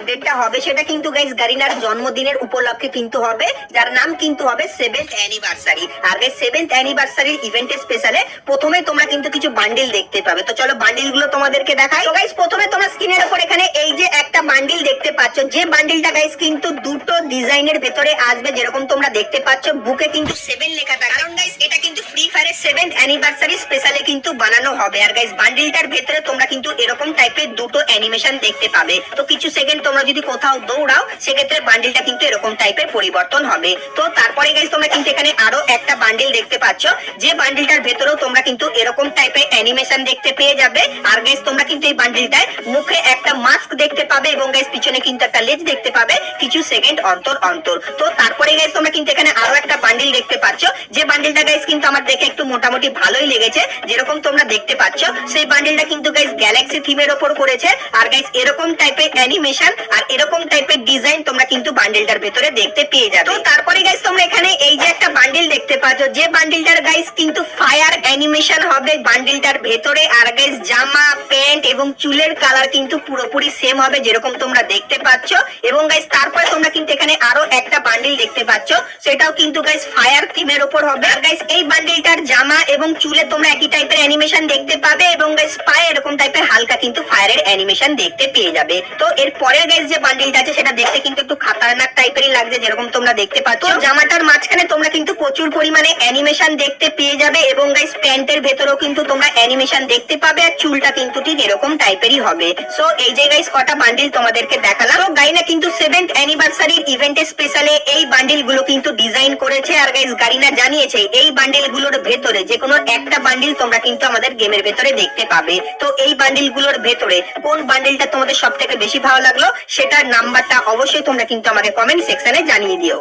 আপডেটটা হবে সেটা কিন্তু গাইস গারিনার জন্মদিনের উপলক্ষে কিন্তু হবে, যার নাম কিন্তু হবে 7th অ্যানিভার্সারি। আর গাইস 7th অ্যানিভার্সারির ইভেন্টের স্পেশালে প্রথমে তোমরা কিন্তু কিছু বান্ডিল দেখতে পাবে। তো চলো বান্ডিল গুলো তোমাদেরকে দেখাই। তো গাইস প্রথমে তোমরা স্ক্রিনের উপর এখানে এই যে একটা বান্ডিল দেখতে পাচ্ছ, যে বান্ডিলটা গাইস কিন্তু দুটো ডিজাইনের ভেতরে আসবে, যেরকম তোমরা দেখতে পাচ্ছ বুকে কিন্তু 7 লেখা থাকে, কারণ গাইস এটা কিন্তু ফ্রি ফায়ারের 7th অ্যানিভার্সারি স্পেশালে কিন্তু বানানো হবে। আর গাইস বান্ডিলটার ভেতরে তোমরা কিন্তু এরকম টাইপের দুটো অ্যানিমেশন দেখতে পাবে। তো কিছু সেকেন্ড তোমরা যদি কোথাও দৌড়াও সেক্ষেত্রে বান্ডিলটা কিন্তু এরকম টাইপের পরিবর্তন হবে। তো তারপরে গাইস তোমরা কিন্তু এখানে আরো একটা বান্ডিল দেখতে পাচ্ছ, যে বান্ডিলটার ভেতরেও তোমরা কিন্তু এরকম টাইপের অ্যানিমেশন দেখতে পেয়ে যাবে। আর গাইস তোমরা কিন্তু এই বান্ডিলটায় মুখে একটা মাস্ক দেখতে পাবে এবং গাইস পিছনে কিন্তু একটা লেজ দেখতে পাবে কিছু সেকেন্ড অন্তর অন্তর। তো তারপরে গাইস তোমরা কিন্তু এখানে আরো একটা বান্ডিল দেখতে পাচ্ছ, যে বান্ডিলটা গাইস কিন্তু আমার দেখে একটু মোটামুটি ভালোই লেগেছে, যেরকম তোমরা দেখতে পাচ্ছ সেই বান্ডিলটা কিন্তু গাইস গ্যালাক্সি থিমের উপর করেছে। আর গাইস এরকম টাইপের অ্যানিমেশন আর এরকম টাইপের ডিজাইন তোমরা কিন্তু বান্ডিলটার ভেতরে দেখতে পেয়ে যাবে। তো তারপরে গাইস তোমরা এখানে এই যে একটা বান্ডিল দেখতে পাচ্ছ, যে বান্ডিলটার গাইস কিন্তু ফায়ার অ্যানিমেশন হবে বান্ডিলটার ভেতরে। আর গাইস জামা প্যান্ট এবং চুলের কালার কিন্তু পুরোপুরি সেম হবে, যেরকম তোমরা দেখতে পাচ্ছ। এবং গাইস তারপরে তোমরা কিন্তু এখানে আরো একটা বান্ডিল দেখতে পাচ্ছ, সেটাও কিন্তু গাইস ফায়ার থিমের উপর হবে। আর গাইস এই বান্ডিলটার জামা এবং চুলে তোমরা একই টাইপের অ্যানিমেশন দেখতে পাবে এবং গাইস পায়ে এরকম টাইপের হালকা কিন্তু ফায়ারের অ্যানিমেশন দেখতে পেয়ে যাবে। তো এর পরের গাইস যে বান্ডিলটা আছে সেটা দেখতে কিন্তু একটু খাতারনাক টাইপেরই লাগছে, যেরকম তোমরা দেখতে পাচ্ছ। জামাটার মাঝখানে তোমরা কিন্তু প্রচুর পরিমাণে অ্যানিমেশন দেখতে পেয়ে যাবে এবং গাইস প্যান্টের ভেতরেও কিন্তু তোমরা অ্যানিমেশন দেখতে পাবে, আর চুলটা কিন্তু ঠিক এরকম টাইপেরই হবে। সো এই যে গাইস কটা বান্ডিল তোমাদেরকে দেখালাম। তো গাইনা কিন্তু 7th অ্যানিভার্সারির ইভেন্টে স্পেশালে এই বান্ডিল গুলো কিন্তু ডিজাইন করেছে। আর গাইস গারিনা জানিয়েছে এই বান্ডিল গুলোর ভেতরে যে কোনো একটা বান্ডিল তোমরা কিন্তু আমাদের গেমের ভেতরে দেখতে পাবে। তো এই বান্ডিল গুলোর ভেতরে কোন বান্ডিলটা তোমাদের সব থেকে বেশি ভালো লাগলো সেটার নাম্বারটা অবশ্যই তোমরা কিন্তু আমাকে কমেন্ট সেকশনে জানিয়ে দিও।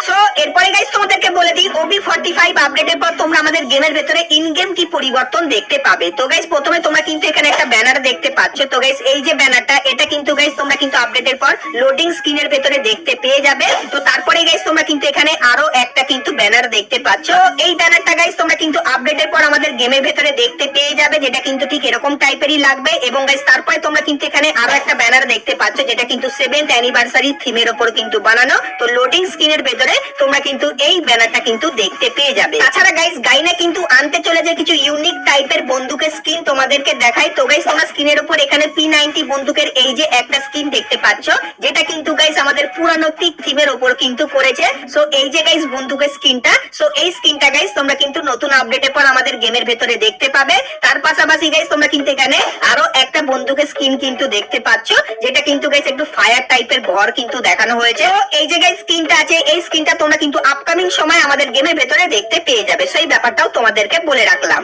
সো এরপরে গাইস তোমাদেরকে বলে দিই OB45 আপডেটের পর তোমরা আমাদের গেমের ভেতরে ইন গেম কি পরিবর্তন দেখতে পাবে। তো গাইস প্রথমে তোমরা কিন্তু এখানে একটা ব্যানার দেখতে পাচ্ছ। তো গাইস এই যে ব্যানারটা, এটা কিন্তু গাইস তোমরা কিন্তু আপডেটের পর লোডিং স্ক্রিনের ভেতরে দেখতে পেয়ে যাবে। তো তারপরে গাইস তোমরা কিন্তু এখানে আরো একটা কিন্তু ব্যানার দেখতে পাচ্ছ। এই ব্যানারটা গাইস তোমরা কিন্তু আপডেটের পর আমাদের গেমের ভেতরে দেখতে পেয়ে যাবে, যেটা কিন্তু ঠিক এরকম টাইপেরই লাগবে। এবং গাইস তারপরে তোমরা কিন্তু এখানে আরো একটা ব্যানার দেখতে পাচ্ছ, যেটা কিন্তু 7th অ্যানিভার্সারি থিমের উপর কিন্তু বানানো। তো লোডিং স্ক্রিনের ভেতরে তোমরা কিন্তু এই ব্যানারটা কিন্তু দেখতে পেয়ে যাবে। তাছাড়া গাইস গাইনা কিন্তু আনতে চলেছে কিছু ইউনিক টাইপের বন্দুকের স্কিন, তোমাদেরকে দেখাই। তো গাইস তোমরা স্ক্রিনের উপর এখানে P90 বন্দুকের এই যে একটা স্কিন দেখতে পাচ্ছ, যেটা কিন্তু গাইস আমাদের পুরানো পিক থিমের উপর কিন্তু করেছে। সো এই যে গাইস বন্দুকের স্কিনটা, সো এই স্কিনটা গাইস তোমরা কিন্তু নতুন আপডেটের পর আমাদের গেমের ভেতরে দেখতে পাবে। তার পাশাপাশি গাইস তোমরা কিন্তু এখানে আরো একটা বন্দুকের স্কিন কিন্তু দেখতে পাচ্ছ, যেটা কিন্তু গাইস একটু ফায়ার টাইপের ঘর কিন্তু দেখানো হয়েছে। তো এই যে গাইস স্কিনটা আছে, এই স্কিনটা তোমরা কিন্তু আপকামিং সময় আমাদের গেমের ভেতরে দেখতে পেয়ে যাবে। সেই ব্যাপারটাও তোমাদেরকে বলে রাখলাম।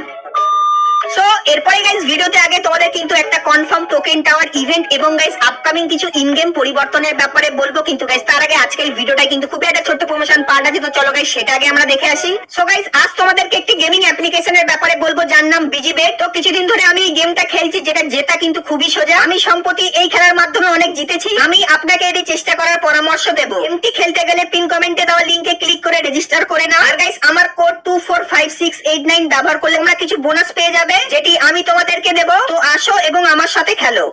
সো এরপরে গাইস ভিডিওতে আগে তোমাদের কিন্তু একটা কনফার্ম টোকেন টাওয়ার ইভেন্ট এবং গাইস আপকামিং কিছু ইন গেম পরিবর্তনের ব্যাপারে বলবো, কিন্তু গাইস তার আগে আজকের ভিডিওটা কিন্তু খুবই একটা ছোট্ট প্রমোশন পার্ট আছে। তো চলো গাইস সেটা আগে আমরা দেখে আসি। সো গাইস আজ তোমাদেরকে একটি গেমিং অ্যাপ্লিকেশনের ব্যাপারে বলবো, যার নাম বিজিবেট। তো কিছুদিন ধরে আমি এই গেমটা খেলছি, যেটা জেতা কিন্তু খুবই সোজা। আমি সম্প্রতি এই খেলার মাধ্যমে অনেক জিতেছি। আমি আপনাকে এটি চেষ্টা করার পরামর্শ দেবো। গেমটি খেলতে গেলে পিন কমেন্টে দেওয়া লিংকে ক্লিক করে রেজিস্টার করে নাও। আর গাইস আমার কোড 245689 ব্যবহার করলে তোমরা কিছু বোনাস পেয়ে যাবে, যেটি আমি তোমাদেরকে দেব। তো আসো এবং আমার সাথে খেলো।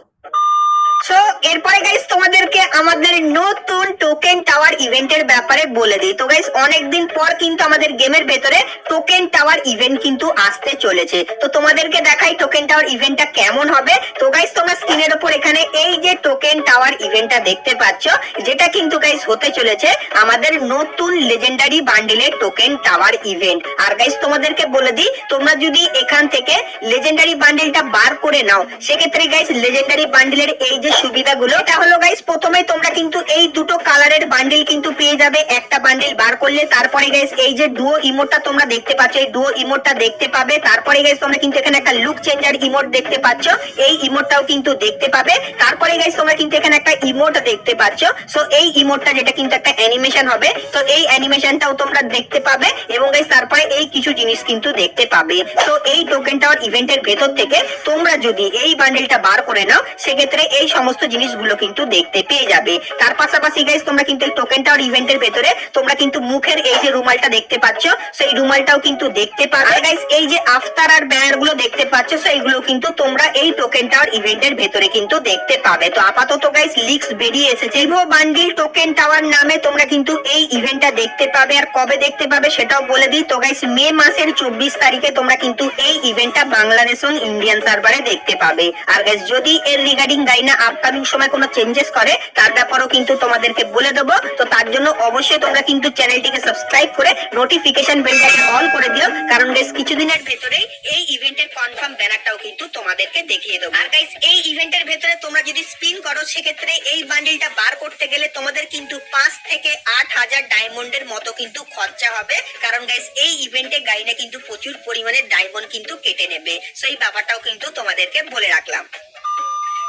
সো এরপরে গাইস তোমাদেরকে আমাদের নতুন টোকেন টাওয়ার ইভেন্টের ব্যাপারে বলে দিই। তো গাইস অনেকদিন পর কিন্তু আমাদের গেমের ভেতরে টোকেন টাওয়ার ইভেন্ট কিন্তু আসতে চলেছে। তো তোমাদেরকে দেখাই টোকেন টাওয়ার ইভেন্টটা কেমন হবে। তো গাইস তোমরা স্ক্রিনের উপর এখানে এই যে টোকেন টাওয়ার ইভেন্টটা দেখতে পাচ্ছ, যেটা কিন্তু গাইস হতে চলেছে আমাদের নতুন লেজেন্ডারি বান্ডিলের টোকেন টাওয়ার ইভেন্ট। আর গাইস তোমাদেরকে বলে দিই, তোমরা যদি এখান থেকে লেজেন্ডারি বান্ডিলটা বার করে নাও, সেক্ষেত্রে গাইস লেজেন্ডারি বান্ডিলের এই যে সুবিধাগুলো, এটা হলো গাইস প্রথমে তোমরা কিন্তু এই দুটো কালারের বান্ডিল কিন্তু পেয়ে যাবে একটা বান্ডিল বার করলে। তারপরে গাইস এই যে ডুও ইমোটটা তোমরা দেখতে পাচ্ছ, এই ডুও ইমোটটা দেখতে পাবে। তারপরে গাইস তোমরা কিন্তু এখানে একটা লুক চেঞ্জার ইমোট দেখতে পাচ্ছ, এই ইমোটটাও কিন্তু দেখতে পাবে। তারপরে গাইস তোমরা কিন্তু এখানে একটা ইমোট দেখতে পাচ্ছ। সো এই ইমোটটা যেটা কিন্তু একটা অ্যানিমেশন হবে, তো এই অ্যানিমেশনটাও তোমরা দেখতে পাবে। এবং গাইস তারপরে এই কিছু জিনিস কিন্তু দেখতে পাবে। তো এই টোকেন টাওয়ার ইভেন্টের ভেতর থেকে তোমরা যদি এই বান্ডিলটা বার করে নাও, সেক্ষেত্রে এই সমস্ত জিনিসগুলো কিন্তু দেখতে পেয়ে যাবে। তার পাশাপাশি গাইস তোমরা কিন্তু এই টোকেন টাওয়ার ইভেন্টের ভেতরে তোমরা কিন্তু মুখের এই যে রুমালটা দেখতে পাচ্ছ, সেই রুমালটাও কিন্তু দেখতে পাবে। গাইস এই যে আফতার আর ব্যানার গুলো দেখতে পাচ্ছ, সেইগুলো কিন্তু তোমরা এই টোকেন টাওয়ার ইভেন্টের ভেতরে কিন্তু দেখতে পাবে। তো আপাতত গাইস লিক্স বেরিয়ে এসেছে, ইভো বান্ডিল টোকেন টাওয়ার নামে তোমরা কিন্তু এই ইভেন্টটা দেখতে পাবে। আর কবে দেখতে পাবে সেটাও বলে দিই। তো গাইস মে মাসের 24 তারিখে তোমরা কিন্তু এই ইভেন্টটা বাংলাদেশ এবং ইন্ডিয়ান সার্ভারে দেখতে পাবে। আর গাইস যদি এর রিগার্ডিং গাইনা আপকামিং সময় কোনো চেঞ্জেস করে তার ব্যাপারেও কিন্তু তোমাদেরকে বলে দেবো। তো তার জন্য অবশ্যই তোমরা কিন্তু চ্যানেলটিকে সাবস্ক্রাইব করে নোটিফিকেশন বেলটাকে অল করে দিও, কারণ গাইস কিছুদিনের ভেতরেই এই ইভেন্টের কনফার্ম ব্যানারটাও কিন্তু তোমাদেরকে দেখিয়ে দেবো। আর গাইস এই ইভেন্টের ভেতরে তোমরা যদি স্পিন করো সেক্ষেত্রে এই বান্ডিলটা বার করতে গেলে তোমাদের কিন্তু 5 থেকে 8,000 ডায়মন্ডের মতো কিন্তু খরচা হবে, কারণ গাইস এই ইভেন্টে গাইনা কিন্তু প্রচুর পরিমাণে ডায়মন্ড কিন্তু কেটে নেবে। সেই ব্যাপারটাও কিন্তু তোমাদেরকে বলে রাখলাম।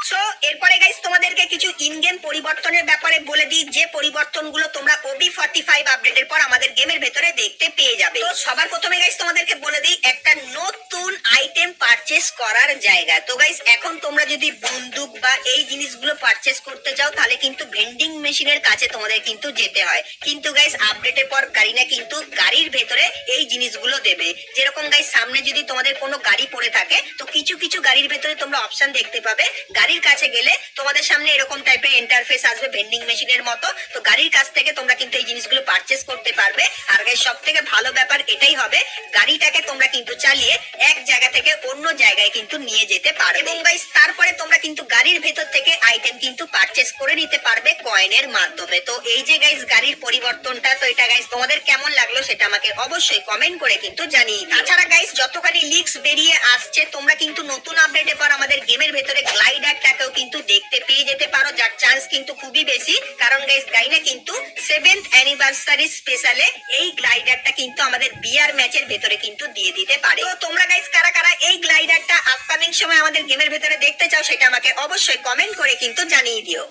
সো এরপরে গাইস তোমাদেরকে কিছু ইন গেম পরিবর্তনের ব্যাপারে বলে দিই, যে পরিবর্তনগুলো তোমরা OB45 আপডেটের পর আমাদের গেমের ভেতরে দেখতে পেয়ে যাবে। তো সবার প্রথমে গাইস তোমাদেরকে বলে দিই একটা নতুন আইটেম পারচেজ করার জায়গা। তো গাইস এখন তোমরা যদি বন্দুক বা এই জিনিসগুলো পারচেজ করতে চাও তাহলে কিন্তু ভেন্ডিং মেশিনের কাছে তোমাদের কিন্তু যেতে হয়, কিন্তু গাইস আপডেটের পর গাড়িনা কিন্তু গাড়ির ভেতরে এই জিনিসগুলো দেবে। যেরকম গাইস সামনে যদি তোমাদের কোনো গাড়ি পড়ে থাকে তো কিছু কিছু গাড়ির ভেতরে তোমরা অপশন দেখতে পাবে, গাড়ির কাছে গেলে তোমাদের সামনে এরকম টাইপের ইন্টারফেস আসবে ভেন্ডিং মেশিনের মতো। তো গাড়ির কাছ থেকে তোমরা কিন্তু এই জিনিসগুলো পারচেজ করতে পারবে। আর গাইস সব থেকে ভালো ব্যাপার এটাই হবে, গাড়িটাকে তোমরা কিন্তু চালিয়ে এক জায়গা থেকে অন্য জায়গায় কিন্তু নিয়ে যেতে পারবে। এবং গাইস তারপরে তোমরা কিন্তু গাড়ির ভেতর থেকে আইটেম কিন্তু পারচেজ করে নিতে পারবে কয়েনের মাধ্যমে। তো এই যে গাইস গাড়ির পরিবর্তনটা, তো এটা গাইস তোমাদের কেমন লাগলো সেটা আমাকে অবশ্যই কমেন্ট করে কিন্তু জানিয়ে। তাছাড়া গাইস যতখানি লিক্স বেরিয়ে আসছে তোমরা কিন্তু নতুন আপডেটের পর আমাদের গেমের ভেতরে গ্লাইডারটাকেও কিন্তু দেখতে পেয়ে যেতে পারো, যার চান্স কিন্তু খুবই বেশি, কারণ গাইস গাইনা কিন্তু 7th অ্যানিভার্সারি স্পেশালে এই গ্লাইডারটা কিন্তু আমাদের বিআর ম্যাচের ভেতরে কিন্তু দিয়ে দিতে পারে। তো তোমরা গাইস কারা কারা এই গ্লাইডারটা আপকামিং সময় আমাদের গেমের ভেতরে দেখতে চাও সেটা আমাকে অবশ্যই কমেন্ট করে কিন্তু জানিয়ে দিও।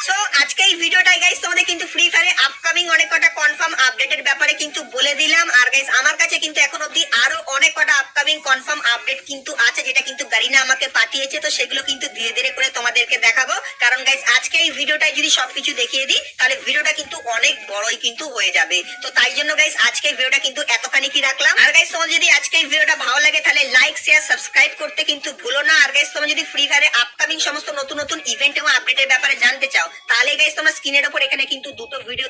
সো আজকে এই ভিডিওটাই গাইস তোমাদের কিন্তু ফ্রি ফায়ারে আপকামিং অনেক কটা কনফার্ম আপডেটের ব্যাপারে কিন্তু বলে দিলাম। আর গাইস আমার কাছে কিন্তু এখন অবধি আরো অনেক কটা আপকামিং কনফার্ম আপডেট কিন্তু আছে, যেটা কিন্তু গারিনা আমাকে পাঠিয়েছে। তো সেগুলো কিন্তু ধীরে ধীরে করে তোমাদেরকে দেখাবো, কারণ গাইস আজকে এই ভিডিওটাই যদি সবকিছু দেখিয়ে দিই তাহলে ভিডিওটা কিন্তু অনেক বড়ই কিন্তু হয়ে যাবে। তো তাই জন্য গাইস আজকে এই ভিডিওটা কিন্তু এতখানি কি রাখলাম। আর গাইস তোমার যদি আজকে এই ভিডিওটা ভালো লাগে তাহলে লাইক শেয়ার সাবস্ক্রাইব করতে কিন্তু ভুলো না। আর গাইস তোমরা যদি ফ্রি ফায়ারে আপকামিং সমস্ত নতুন নতুন ইভেন্ট এবং আপডেটের ব্যাপারে জানতে চাও তাহলে গাইস তোমরা স্ক্রিনের উপর এখানে কিন্তু দুটো ভিডিও